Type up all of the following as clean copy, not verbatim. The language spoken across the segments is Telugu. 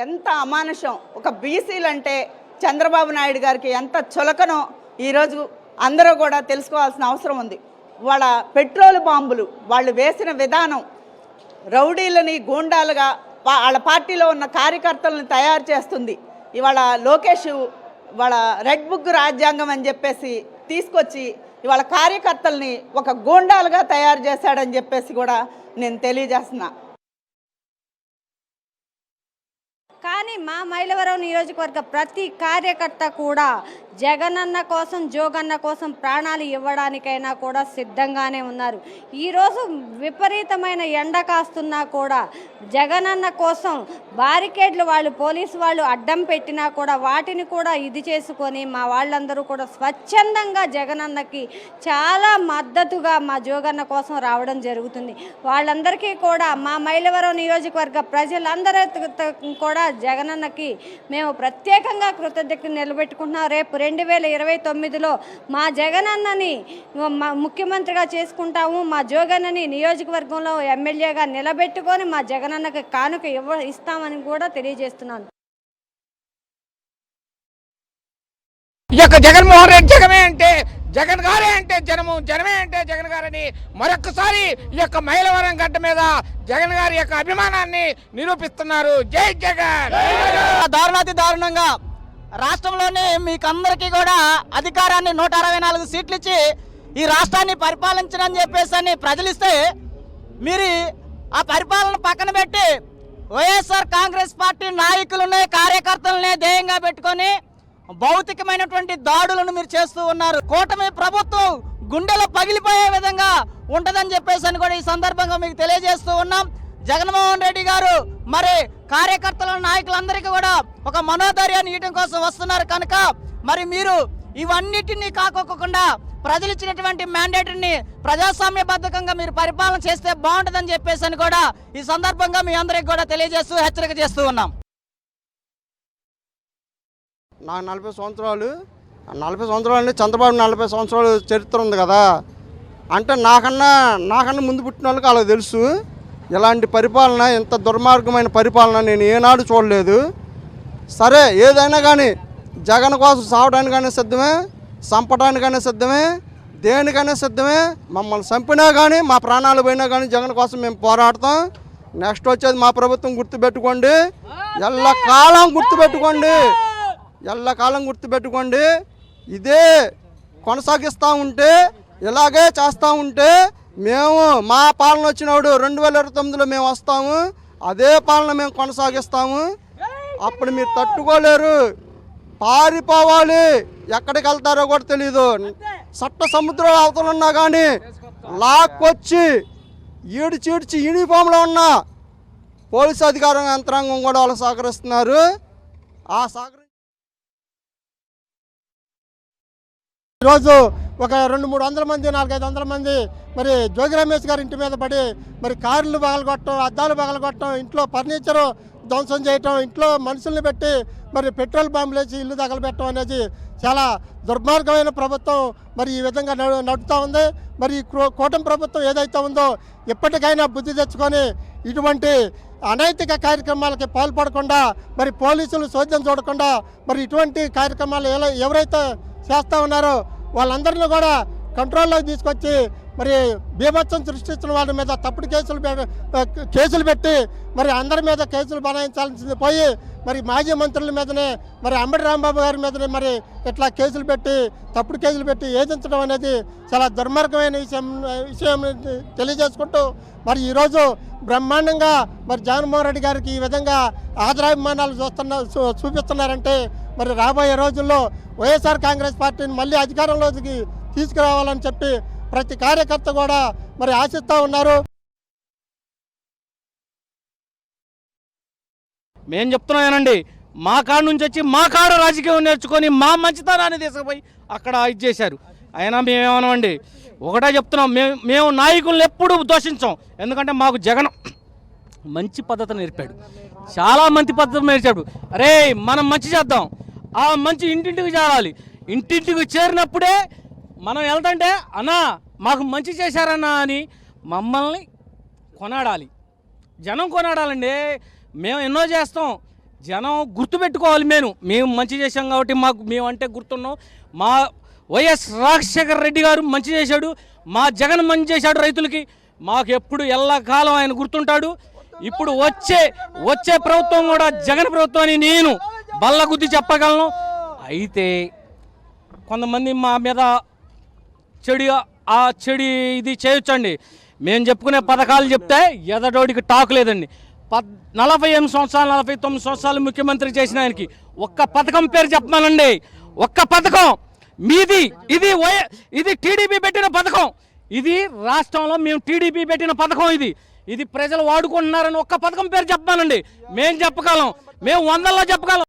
ఎంత అమానుషం. ఒక బీసీలంటే చంద్రబాబు నాయుడు గారికి ఎంత చులకనో ఈరోజు అందరూ కూడా తెలుసుకోవాల్సిన అవసరం ఉంది. వాళ్ళ పెట్రోల్ బాంబులు వాళ్ళు వేసిన విధానం రౌడీలని గూండాలుగా వాళ్ళ పార్టీలో ఉన్న కార్యకర్తలను తయారు చేస్తుంది. ఇవాళ లోకేష్ వాళ్ళ రెడ్ బుక్ రాజ్యాంగం అని చెప్పేసి తీసుకొచ్చి ఇవాళ కార్యకర్తల్ని ఒక గూండాలుగా తయారు చేశాడని చెప్పేసి కూడా నేను తెలియజేస్తున్నా. కానీ మా మైలవరం నియోజకవర్గ ప్రతి కార్యకర్త కూడా జగనన్న కోసం జోగన్న కోసం ప్రాణాలు ఇవ్వడానికైనా కూడా సిద్ధంగానే ఉన్నారు. ఈరోజు విపరీతమైన ఎండ కాస్తున్నా కూడా జగనన్న కోసం బారికేడ్లు వాళ్ళు పోలీసు వాళ్ళు అడ్డం పెట్టినా కూడా వాటిని కూడా ఇది చేసుకొని మా వాళ్ళందరూ కూడా స్వచ్ఛందంగా జగనన్నకి చాలా మద్దతుగా మా జోగన్న కోసం రావడం జరుగుతుంది. వాళ్ళందరికీ కూడా మా మైలవరం నియోజకవర్గ ప్రజలందరూ కూడా జగనన్నకి మేము ప్రత్యేకంగా కృతజ్ఞతలు నిలబెట్టుకుంటున్నాం. రేపు 2029లో మా జగనన్నని ముఖ్యమంత్రిగా చేసుకుంటాము. మా జోగన్నని నియోజకవర్గంలో ఎమ్మెల్యేగా నిలబెట్టుకొని మా జగనన్నకి కానుక ఇస్తామని కూడా తెలియజేస్తున్నాను. ఈ యొక్క జగన్మోహన్ రెడ్డి జగమే అంటే జగన్ గారే అంటే జనము, జనమే అంటే జగన్ గారని మరొకసారి ఈ యొక్క మైలవరం గడ్డ మీద జగన్ గారి యొక్క అభిమానాన్ని నిరూపిస్తున్నారు. జై జగన్. దారుణాతి దారుణంగా రాష్ట్రంలోని మీకందరికీ కూడా అధికారాన్ని 164 సీట్లు ఇచ్చి ఈ రాష్ట్రాన్ని పరిపాలించనని చెప్పేసి ప్రజలు ఇస్తే మీరు ఆ పరిపాలన పక్కన పెట్టి వైఎస్ఆర్ కాంగ్రెస్ పార్టీ నాయకులనే కార్యకర్తలనే ధ్యేయంగా పెట్టుకొని భౌతికమైనటువంటి దాడులను మీరు చేస్తూ ఉన్నారు. కూటమి ప్రభుత్వం గుండెలో పగిలిపోయే విధంగా ఉంటదని చెప్పేసి కూడా ఈ సందర్భంగా మీకు తెలియజేస్తూ ఉన్నాం. జగన్మోహన్ రెడ్డి గారు మరి కార్యకర్తల నాయకులందరికీ కూడా ఒక మనోధైర్యాన్ని ఇవ్వడం కోసం వస్తున్నారు కనుక మరి మీరు ఇవన్నిటినీ కాకోకుండా ప్రజలు ఇచ్చినటువంటి మ్యాండేట్ని ప్రజాస్వామ్యబద్ధంగా మీరు పరిపాలన చేస్తే బాగుంటుందని చెప్పేసి కూడా ఈ సందర్భంగా మీ అందరికి కూడా తెలియజేస్తూ హెచ్చరిక చేస్తూ ఉన్నాం. నాకు 40 సంవత్సరాలు చంద్రబాబు 40 సంవత్సరాలు చరిత్ర ఉంది కదా, అంటే నాకన్నా ముందు పుట్టిన వాళ్ళకి అలా తెలుసు. ఇలాంటి పరిపాలన, ఇంత దుర్మార్గమైన పరిపాలన నేను ఏనాడు చూడలేదు. సరే, ఏదైనా కానీ జగన్ కోసం సావడానికైనా సిద్ధమే, చంపడానికైనా సిద్ధమే, దేనికైనా సిద్ధమే. మమ్మల్ని చంపినా కానీ, మా ప్రాణాలు పోయినా కానీ జగన్ కోసం మేము పోరాడతాం. నెక్స్ట్ వచ్చేది మా ప్రభుత్వం గుర్తుపెట్టుకోండి, ఎల్లకాలం గుర్తుపెట్టుకోండి. ఇదే కొనసాగిస్తూ ఉంటే, ఇలాగే చేస్తూ ఉంటే మేము మా పాలన వచ్చినప్పుడు 2029లో మేము వస్తాము, అదే పాలన మేము కొనసాగిస్తాము. అప్పుడు మీరు తట్టుకోలేరు, పారిపోవాలి. ఎక్కడికి వెళ్తారో కూడా తెలీదు. చట్ట సముద్రాల అవతలున్నా కానీ లాక్కొచ్చి ఈడ్చి యూనిఫామ్లో ఉన్న పోలీసు అధికార యంత్రాంగం కూడా వాళ్ళు సహకరిస్తున్నారు. ఈరోజు ఒక 200-300 మంది 400-500 మంది మరి జోగి రమేష్ గారి ఇంటి మీద పడి మరి కార్లు పగలగొట్టడం, అద్దాలు పగలగొట్టడం, ఇంట్లో ఫర్నిచరు ధ్వంసం చేయటం, ఇంట్లో మనుషుల్ని పెట్టి మరి పెట్రోల్ బాంబులు వేసి ఇల్లు తగలబెట్టడం అనేది చాలా దుర్మార్గమైన ప్రభుత్వం మరి ఈ విధంగా నడుస్తూ ఉంది. మరి ఈ కూటమి ప్రభుత్వం ఏదైతే ఉందో ఎప్పటికైనా బుద్ధి తెచ్చుకొని ఇటువంటి అనైతిక కార్యక్రమాలకి పాల్పడకుండా, మరి పోలీసులు చోద్యం చూడకుండా మరి ఇటువంటి కార్యక్రమాలు ఎవరైతే చేస్తూ ఉన్నారో వాళ్ళందరినీ కూడా కంట్రోల్లోకి తీసుకొచ్చి మరి బీభత్సం సృష్టిస్తున్న వాళ్ళ మీద తప్పుడు కేసులు పెట్టి మరి అందరి మీద కేసులు బనాయించాల్సింది పోయి మరి మాజీ మంత్రుల మీదనే, మరి అంబటి రాంబాబు గారి మీదనే మరి ఇట్లా కేసులు పెట్టి తప్పుడు కేసులు పెట్టి ఏదించడం అనేది చాలా దుర్మార్గమైన విషయం తెలియజేసుకుంటూ మరి ఈరోజు బ్రహ్మాండంగా మరి జగన్మోహన్ రెడ్డి గారికి ఈ విధంగా ఆదరాభిమానాలు చూపిస్తున్నారంటే మరి రాబోయే రోజుల్లో వైఎస్ఆర్ కాంగ్రెస్ పార్టీని మళ్ళీ అధికారంలోకి తీసుకురావాలని చెప్పి ప్రతి కార్యకర్త కూడా మరి ఆశిస్తూ ఉన్నారు. మేము చెప్తున్నానండి, మా కాడ నుంచి వచ్చి మా కాడ రాజకీయం నేర్చుకొని మా మంచితనాన్ని తీసుకుపోయి అక్కడ ఇది చేశారు. అయినా మేమేమన్నామండి, ఒకటే చెప్తున్నాం, మేము నాయకులను ఎప్పుడూ దోషించాం. ఎందుకంటే మాకు జగన్ మంచి పద్ధతి నేర్పాడు, చాలా మంచి పద్ధతి నేర్చాడు. అరే మనం మంచి చేద్దాం, ఆ మంచి ఇంటింటికి చేరాలి. ఇంటింటికి చేరినప్పుడే మనం వెళ్తుంటే అన్నా మాకు మంచి చేశారన్నా అని మమ్మల్ని కొనాడాలి, జనం కొనాడాలండి. మేము ఎన్నో చేస్తాం, జనం గుర్తుపెట్టుకోవాలి. మేము మంచి చేశాం కాబట్టి మేము అంటే గుర్తున్నాం. మా వైఎస్ రాజశేఖర రెడ్డి గారు మంచి చేశాడు, మా జగన్ మంచి చేశాడు రైతులకి. మాకు ఎప్పుడు ఎల్లకాలం ఆయన గుర్తుంటాడు. ఇప్పుడు వచ్చే ప్రభుత్వం కూడా జగన్ ప్రభుత్వం అని నేను బల్లగుద్ది చెప్పగలను. అయితే కొంతమంది మా మీద చెడు ఇది చేయొచ్చండి. మేము చెప్పుకునే పథకాలు చెప్తే ఎదటోడికి టాక్ లేదండి. 48 సంవత్సరాలు 49 సంవత్సరాలు ముఖ్యమంత్రి చేసిన ఆయనకి ఒక్క పథకం పేరు చెప్పమనండి. ఒక్క పథకం మీది. ఇది టీడీపీ పెట్టిన పథకం. ఇది రాష్ట్రంలో మేము టీడీపీ పెట్టిన పథకం. ఇది ప్రజలు వాడుకుంటున్నారని ఒక్క పథకం పేరు చెప్పమనండి. మేము చెప్పగలం, మేము 100లో చెప్పగలం.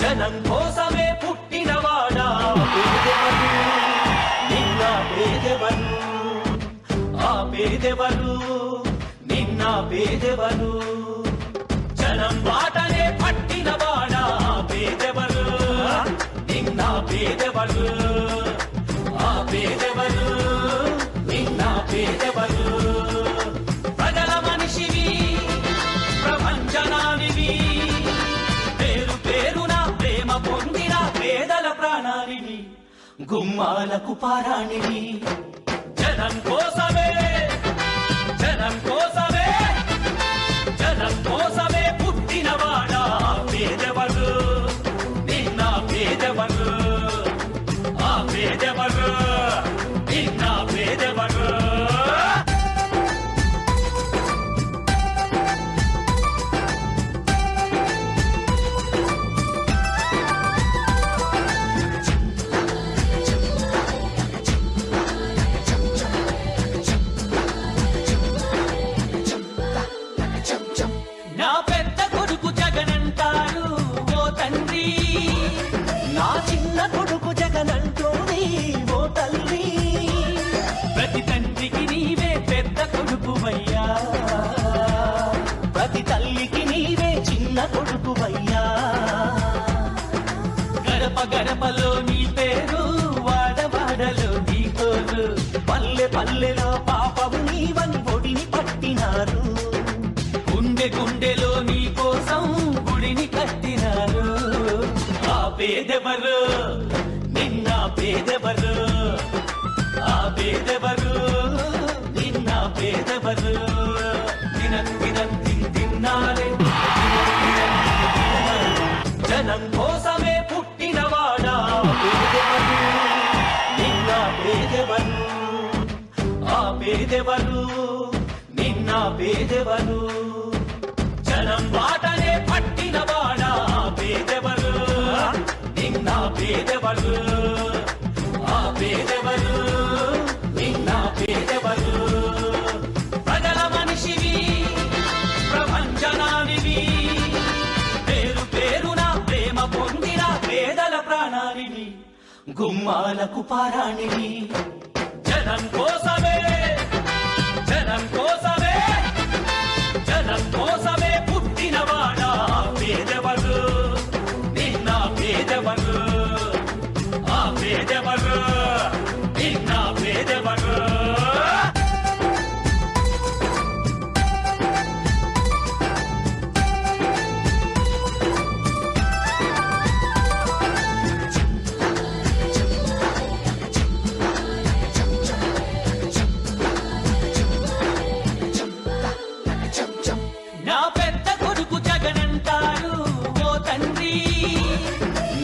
జనం కోసమే పుట్టినవాడా నిన్న పేదెవరు, ఆ పేదెవరు, నిన్న పేదెవరు, జనం బాటనే పట్టినవాడా పేదెవరు, నిన్న పేదెవరు, ఆ పేదెవరు, నిన్న పేదెవరు, ప్రజల మనిషివి, ప్రపంచనానివి, పేరు పేరున ప్రేమ పొందిన పేదల ప్రాణానివి, గుమ్మాలకు పారాణివి, జనం కోసమే, జనం కోసమే, జనం కోసమే పుట్టినవాడా పేదెవరు, నిన్న పేదెవరు, ఆ పేదెవరు, నిన్న పేదెవరు. నా పెద్ద కొడుకు జగనంటారు ఓ తండ్రి, నా చిన్న కొడుకు జగనంటోని ఓ తల్లి, ప్రతి తండ్రికి నీవే పెద్ద కొడుకువయ్యా, ప్రతి తల్లికి నీవే చిన్న కొడుకువయ్యా, గడప గడపలో నీ పేరు, వాడవాడలో నీ కోరు, పల్లె పల్లెలో పాపము నీవని ఒడిని పట్టినారు, గుండె గుండెలో నీ కోసం గుడిని కట్టినారు, ఆ పేదెవరు, నిన్న పేదెవరు, ఆ పేదెవరు, నిన్న పేదెవరు, తిన్నారే జనం కోసమే పుట్టినవాడా పేదెవరు, నిన్న పేదెవరు, ఆ పేదెవరు, నిన్న పేదెవరు, జనం బాటనే పట్టినవాడా పేదెవరు, నిన్న పేదెవరు, ఆ పేదెవరు, నిన్న పేదెవరు, ప్రజల మనిషివి, ప్రపంచనానివి, పేరు పేరున ప్రేమ పొందిన పేదల ప్రాణానివి, గుమ్మాలకు పారాణివి, జనం కోసమే, జనం కోసమే, జనం కోసమే పుట్టినవాడా పేదెవరు, నిన్న పేదెవరు, ఆ పేదెవరు, నిన్న పేదెవరు. నా పెద్ద కొడుకు జగనంటారు ఓ తండ్రి,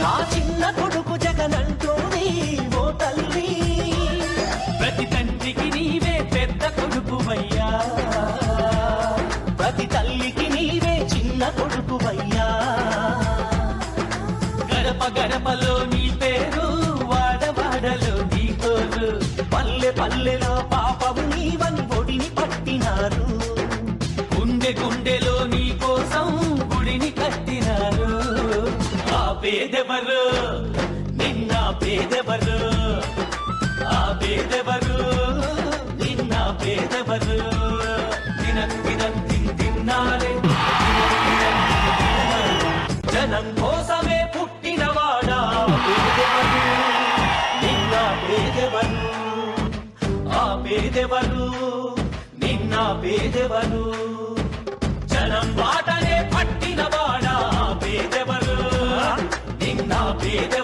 నా చిన్న కొడుకు జగనంటోని ఓ తల్లి, ప్రతి తండ్రికి నీవే పెద్ద కొడుకువయ్యా, ప్రతి తల్లికి నీవే చిన్న కొడుకువయ్యా, గడప గడపలో నీ పేరు, వాడవాడలో నీ కోరు, పల్లె పల్లెలో పాపము నీవని ఒడిని పట్టినారు, గుండె గుండెలో నీ కోసం గుడిని కట్టినారు, ఆ పేదెవరు, నిన్న పేదెవరు, ఆ పేదెవరు, నిన్న పేదెవరు, తిన్నారే జనం కోసమే పుట్టినవాడా పేదెవరు,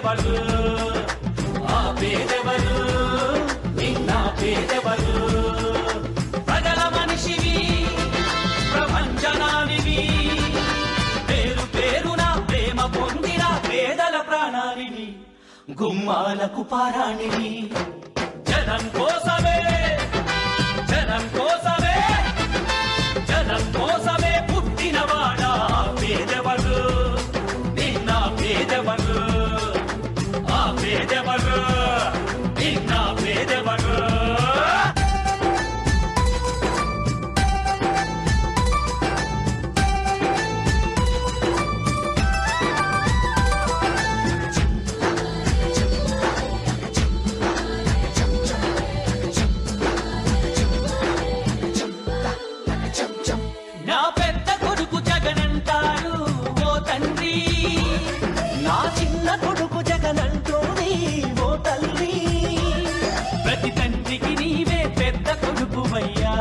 పేదెవరు ఆ పేదెవరు నిన్న పేదెవరు ప్రజల మనిషివి ప్రపంచనానివి పేరు పేరున ప్రేమ పొందిన పేదల ప్రాణానివి గుమ్మాలకు పారాణివి జనం కోసమే జనం కోసమే జనం కోసమే పుట్టినవాడా పేదెవరు నిన్న పేదెవరు ఆ పేదెవరు నిన్న పేదెవరు నా పెద్ద కొడుకు జగనంటారు ఓ తండ్రి నా చిన్న కొడుకు జగనంటోని ఓ తల్లి ప్రతి తండ్రికి నీవే పెద్ద కొడుకువయ్యా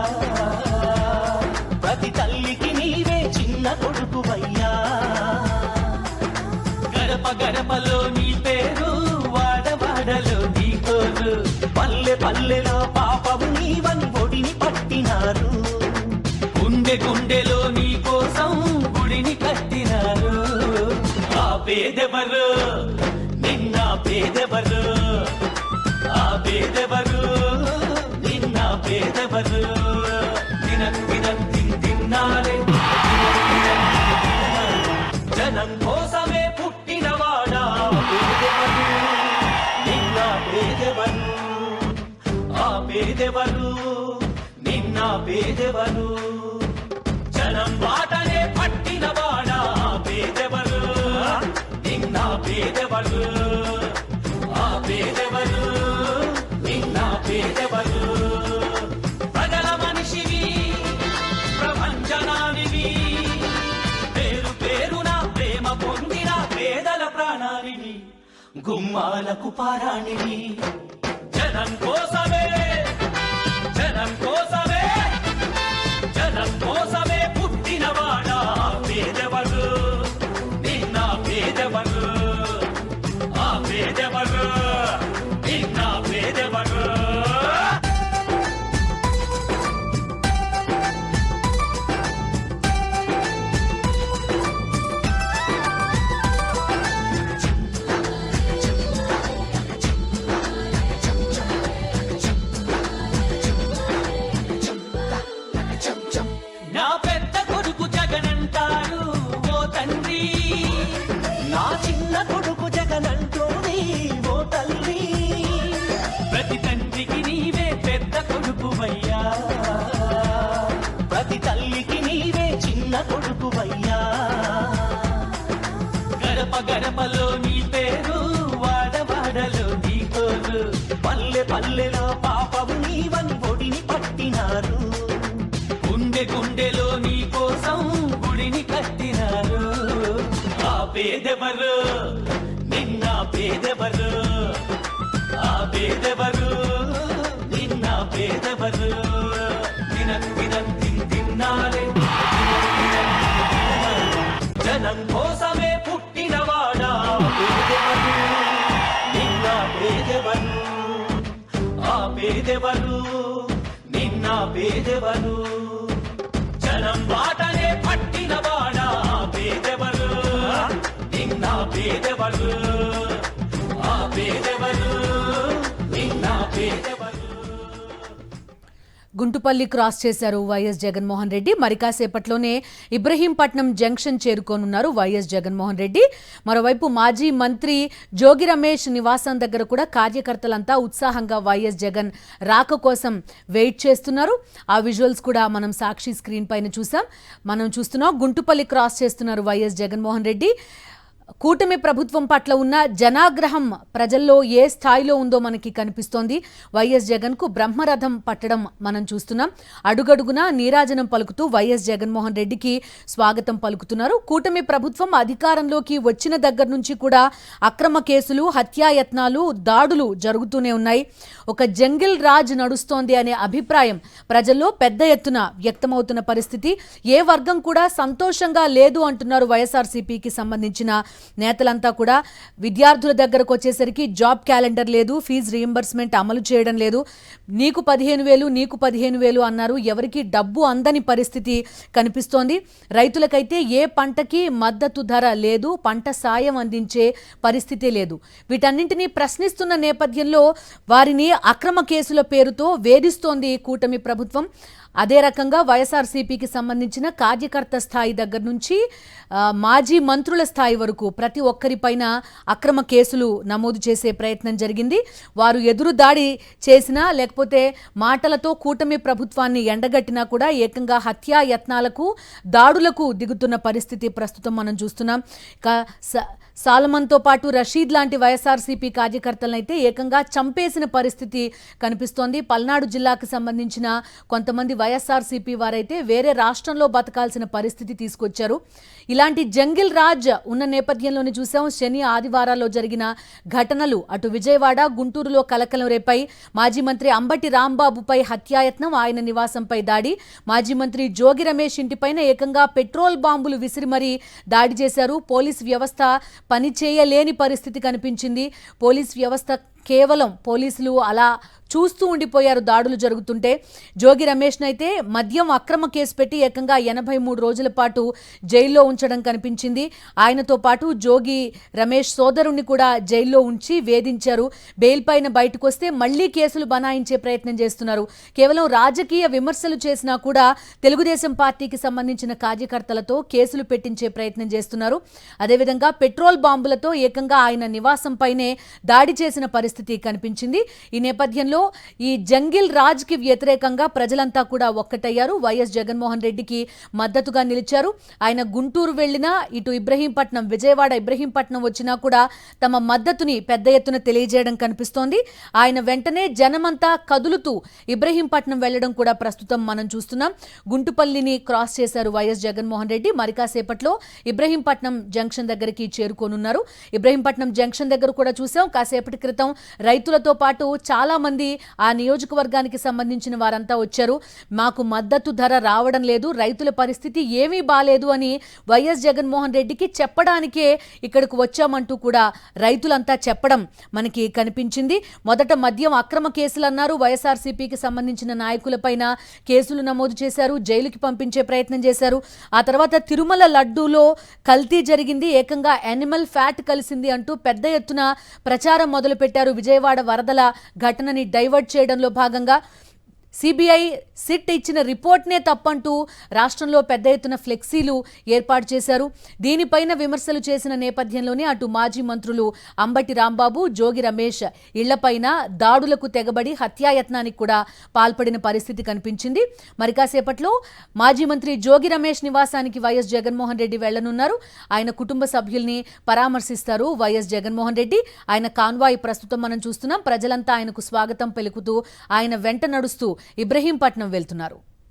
ప్రతి తల్లికి నీవే చిన్న కొడుకువయ్యా గడప గడపలో నీ పేరు వాడవాడలో నీ కోరు పల్లె పల్లెలో పాపము నీవని ఒడిని పట్టినారు గుండె గుండెలో నీ కోసం గుడిని కట్టినారు ఆ పేదెవరు నిన్న పేదెవరు ఆ పేదెవరు నిన్న పేదెవరు తిన్నారే జనం కోసమే పుట్టినవాడా పేదెవరు నిన్న పేదెవరు ఆ పేదెవరు నిన్న పేదెవరు జనం బాటనే పట్టినవాడా పేదెవరు నిన్న పేదెవరు ఆ పేదెవరు నిన్న పేదెవరు ప్రజల మనిషివి ప్రపంచనానివి పేరు పేరున ప్రేమ పొందిన పేదల ప్రాణానివి గుమ్మాలకు పారాణివి జనం కోసమే జనం కోసమే జనం కోసమే పుట్టినవాడా పేదెవరు నిన్న పేదెవరు ఆ పేదెవరు నిన్న పేదెవరు నా పెద్ద కొడుకు జగనంటారు ఓ తండ్రి నా చిన్న కొడుకు జగనంటోని ఓ తల్లి ప్రతి తండ్రికి నీవే పెద్ద కొడుకువయ్యా ప్రతి తల్లికి నీవే చిన్న కొడుకువయ్యా గడప గడపలో నీ పేరు వాడవాడలో నీ కోరు పల్లె పల్లెలో పాపము నీవని ఒడిని పట్టినారు గుండె గుండెలో నీ కోసం గుడిని కట్టినారు ఆ పేదెవరు నిన్న పేదెవరు ఆ పేదెవరు నిన్న పేదెవరు తిన్నారే జనం కోసమే పుట్టినవాడా పేదెవరు నిన్న పేదెవరు ఆ పేదెవరు నిన్న పేదెవరు జనం బాటనే పట్టినవాడా పేదెవరు నిన్న పేదెవరు ఆ పేదెవరు నిన్న పేదెవరు గుంటుపల్లి క్రాస్ చేశారు వైఎస్ జగన్మోహన్ రెడ్డి. మరి కాసేపట్లోనే ఇబ్రహీంపట్నం జంక్షన్ చేరుకోనున్నారు వైఎస్ జగన్మోహన్ రెడ్డి. మరోవైపు మాజీ మంత్రి జోగి రమేష్ నివాసం దగ్గర కూడా కార్యకర్తలంతా ఉత్సాహంగా వైఎస్ జగన్ రాక కోసం వెయిట్ చేస్తున్నారు. ఆ విజువల్స్ కూడా మనం సాక్షి స్క్రీన్ పైన చూస్తున్నాం. గుంటుపల్లి క్రాస్ చేస్తున్నారు వైఎస్ జగన్మోహన్ రెడ్డి. కూటమి ప్రభుత్వం పట్ల ఉన్న జనాగ్రహం ప్రజల్లో ఏ స్థాయిలో ఉందో మనకి కనిపిస్తోంది. వైఎస్ జగన్కు బ్రహ్మరథం పట్టడం మనం చూస్తున్నాం. అడుగడుగునా నీరాజనం పలుకుతూ వైఎస్ జగన్మోహన్ రెడ్డికి స్వాగతం పలుకుతున్నారు. కూటమి ప్రభుత్వం అధికారంలోకి వచ్చిన దగ్గర నుంచి కూడా అక్రమ కేసులు, హత్యాయత్నాలు, దాడులు జరుగుతూనే ఉన్నాయి. ఒక జంగిల్ రాజ్ నడుస్తోంది అనే అభిప్రాయం ప్రజల్లో పెద్ద ఎత్తున వ్యక్తమవుతున్న పరిస్థితి. ఏ వర్గం కూడా సంతోషంగా లేదు అంటున్నారు వైఎస్ఆర్సీపీకి సంబంధించిన నేతలంతా కూడా విద్యార్థుల దగ్గరకు వచ్చేసరికి జాబ్ క్యాలెండర్ లేదు, ఫీజు రీయింబర్స్మెంట్ అమలు చేయడం లేదు, నీకు 15,000 నీకు 15,000 అన్నారు. ఎవరికి డబ్బు అందని పరిస్థితి కనిపిస్తోంది. రైతులకైతే ఏ పంటకి మద్దతు ధర లేదు, పంట సాయం అందించే పరిస్థితే లేదు. వీటన్నింటినీ ప్రశ్నిస్తున్న నేపథ్యంలో వారిని అక్రమ కేసుల పేరుతో వేధిస్తోంది కూటమి ప్రభుత్వం. అదే రకంగా వైఎస్ఆర్సీపీకి సంబంధించిన కార్యకర్త స్థాయి దగ్గర నుంచి మాజీ మంత్రుల స్థాయి వరకు ప్రతి ఒక్కరిపైన అక్రమ కేసులు నమోదు చేసే ప్రయత్నం జరిగింది. వారు ఎదురు దాడి చేసినా లేకపోతే మాటలతో కూటమి ప్రభుత్వాన్ని ఎండగట్టినా కూడా ఏకంగా హత్యా యత్నాలకు దాడులకు దిగుతున్న పరిస్థితి ప్రస్తుతం మనం చూస్తున్నాం. సాలమన్తో పాటు రషీద్ లాంటి వైఎస్ఆర్సీపీ కార్యకర్తలను అయితే ఏకంగా చంపేసిన పరిస్థితి కనిపిస్తోంది. పల్నాడు జిల్లాకు సంబంధించిన కొంతమంది వైఎస్ఆర్సీపీ వారైతే వేరే రాష్ట్రంలో బతకాల్సిన పరిస్థితి తీసుకొచ్చారు. ఇలాంటి జంగిల్ రాజ్ ఉన్న నేపథ్యంలోనే చూసాం శని ఆదివారాల్లో జరిగిన ఘటనలు. అటు విజయవాడ, గుంటూరులో కలకలం రేపై మాజీ మంత్రి అంబటి రాంబాబుపై హత్యాయత్నం, ఆయన నివాసంపై దాడి, మాజీ మంత్రి జోగి రమేష్ ఇంటిపైన ఏకంగా పెట్రోల్ బాంబులు విసిరి మరీ దాడి చేశారు. పోలీస్ వ్యవస్థ పని చేయలేని పరిస్థితి కనిపించింది. పోలీస్ వ్యవస్థ కేవలం పోలీసులు అలా చూస్తూ ఉండిపోయారు దాడులు జరుగుతుంటే. జోగి రమేష్ను అయితే మద్యం అక్రమ కేసు పెట్టి ఏకంగా 83 రోజుల పాటు జైల్లో ఉంచడం కనిపించింది. ఆయనతో పాటు జోగి రమేష్ సోదరుణ్ణి కూడా జైల్లో ఉంచి వేధించారు. బెయిల్ పైన బయటకు వస్తే మళ్లీ కేసులు బనాయించే ప్రయత్నం చేస్తున్నారు. కేవలం రాజకీయ విమర్శలు చేసినా కూడా తెలుగుదేశం పార్టీకి సంబంధించిన కార్యకర్తలతో కేసులు పెట్టించే ప్రయత్నం చేస్తున్నారు. అదేవిధంగా పెట్రోల్ బాంబులతో ఏకంగా ఆయన నివాసంపైనే దాడి చేసిన పరిస్థితి కనిపించింది. ఈ నేపథ్యంలో ఈ జంగిల్ రాజ్ కి వ్యతిరేకంగా ప్రజలంతా కూడా ఒక్కటయ్యారు. వైఎస్ జగన్మోహన్ రెడ్డికి మద్దతుగా నిలిచారు. ఆయన గుంటూరు వెళ్లినా, ఇటు ఇబ్రహీంపట్నం, విజయవాడ ఇబ్రహీంపట్నం వచ్చినా కూడా తమ మద్దతుని పెద్ద ఎత్తున తెలియజేయడం కనిపిస్తోంది. ఆయన వెంటనే జనమంతా కదులుతూ ఇబ్రహీంపట్నం వెళ్లడం కూడా ప్రస్తుతం మనం చూస్తున్నాం. గుంటుపల్లిని క్రాస్ చేశారు వైఎస్ జగన్మోహన్ రెడ్డి. మరి కాసేపట్లో ఇబ్రహీంపట్నం జంక్షన్ దగ్గరికి చేరుకోనున్నారు. ఇబ్రహీంపట్నం జంక్షన్ దగ్గర కూడా చూసాం కాసేపటి క్రితం రైతులతో పాటు చాలా మంది ఆ నియోజకవర్గానికి సంబంధించిన వారంతా వచ్చారు. మాకు మద్దతు ధర రావడం లేదు, రైతుల పరిస్థితి ఏమీ బాలేదు అని వైఎస్ జగన్మోహన్ రెడ్డికి చెప్పడానికే ఇక్కడికి వచ్చామంటూ కూడా రైతులంతా చెప్పడం మనకి కనిపించింది. మొదట మద్యం అక్రమ కేసులు అన్నారు. వైఎస్ఆర్సీపీకి సంబంధించిన నాయకులపైన కేసులు నమోదు చేశారు, జైలుకి పంపించే ప్రయత్నం చేశారు. ఆ తర్వాత తిరుమల లడ్డూలో కల్తీ జరిగింది, ఏకంగా యానిమల్ ఫ్యాట్ కలిసింది అంటూ పెద్ద ఎత్తున ప్రచారం మొదలుపెట్టారు. విజయవాడ వరదల ఘటనని డైవర్ట్ చేయడంలో భాగంగా సిబిఐ సిట్ ఇచ్చిన రిపోర్ట్నే తప్పంటూ రాష్ట్రంలో పెద్ద ఎత్తున ఫ్లెక్సీలు ఏర్పాటు చేశారు. దీనిపైన విమర్శలు చేసిన నేపథ్యంలోనే అటు మాజీ మంత్రులు అంబటి రాంబాబు, జోగి రమేష్ ఇళ్లపైన దాడులకు తెగబడి హత్యాయత్నానికి కూడా పాల్పడిన పరిస్థితి కనిపించింది. మరి కాసేపట్లో మాజీ మంత్రి జోగి రమేష్ నివాసానికి వైఎస్ జగన్మోహన్ రెడ్డి వెళ్లనున్నారు. ఆయన కుటుంబ సభ్యుల్ని పరామర్శిస్తారు వైఎస్ జగన్మోహన్ రెడ్డి. ఆయన కాన్వాయ్ ప్రస్తుతం మనం చూస్తున్నాం. ప్రజలంతా ఆయనకు స్వాగతం పలుకుతూ ఆయన వెంట నడుస్తూ ఇబ్రహీంపట్నం వెళ్తున్నారు.